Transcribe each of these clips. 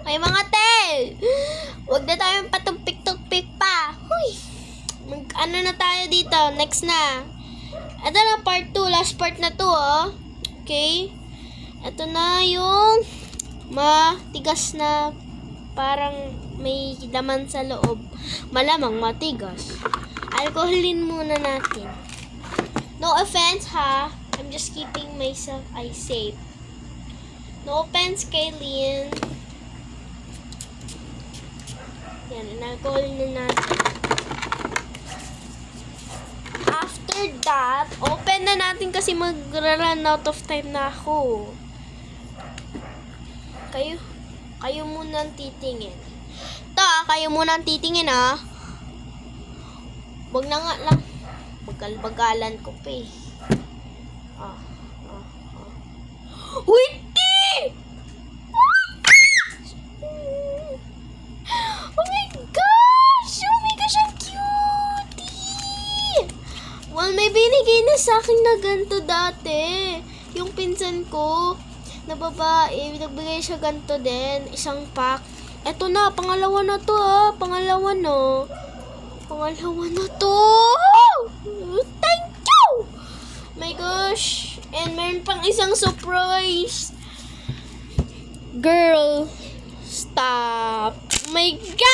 May mga huwag na tayong patumpik-tumpik pa. Huy! Ano na tayo dito? Next na. Ito na part 2. Last part na to, oh. Okay? Ito na yung matigas na parang may laman sa loob. Malamang matigas. Alcoholin muna natin. No offense, ha? I'm just keeping myself safe. No offense, Kaylin. Yan, in-alcohol na natin. After that, open na natin kasi mag-run out of time na ako. Kayo muna ang titingin. Kayo muna ang titingin, ha? Wag na nga lang. Bagal-bagalan ko pa eh. Wait! Oh my gosh! Oh my gosh, ang cutie! Well, may binigay na sa akin na ganito dati. Yung pinsan ko, na babae, nagbigay siya ganito din. Isang pack. Eto na, pangalawa na to, ha. Pangalawa na to. Thank you! My gosh. And meron pang isang surprise. Girl, stop. My gosh!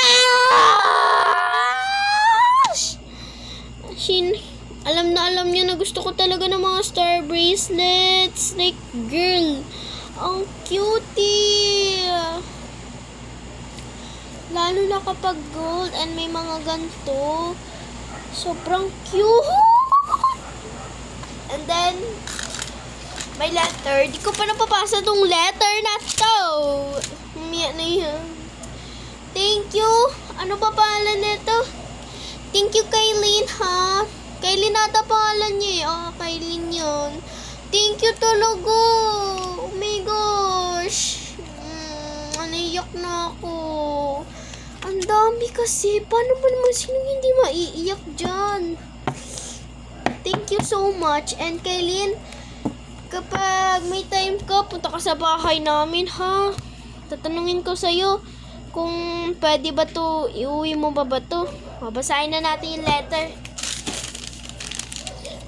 Alam niya na gusto ko talaga ng mga star bracelets. Like, girl, ang cutie. Lalo na kapag gold and may mga ganito. Sobrang cute. And then, may letter. Di ko pa napapasa tong letter na to. Umiyak na yan. Thank you. Ano pa pangalan nito? Thank you, Kaylin, ha? Kaylin ata pangalan niya eh. Kaylin yun. Thank you talaga. Oh my gosh. Naiyak na ako. Ang dami kasi. Paano ba naman sino hindi maiiyak dyan? Thank you so much. And Kaylin, kapag may time ka, punta ka sa bahay namin, ha? Tatanungin ko sa'yo kung pwede ba to, iuwi mo ba to? Babasahin na natin yung letter.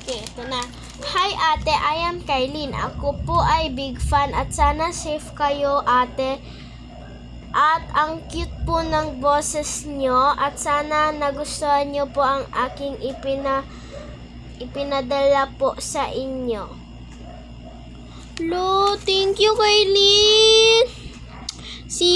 Okay, ito na. Hi ate, I am Kaylin. Ako po ay big fan at sana safe kayo ate. At ang cute po ng boses nyo at sana nagustuhan nyo po ang aking ipinadala po sa inyo. Lo, thank you, Kaylin.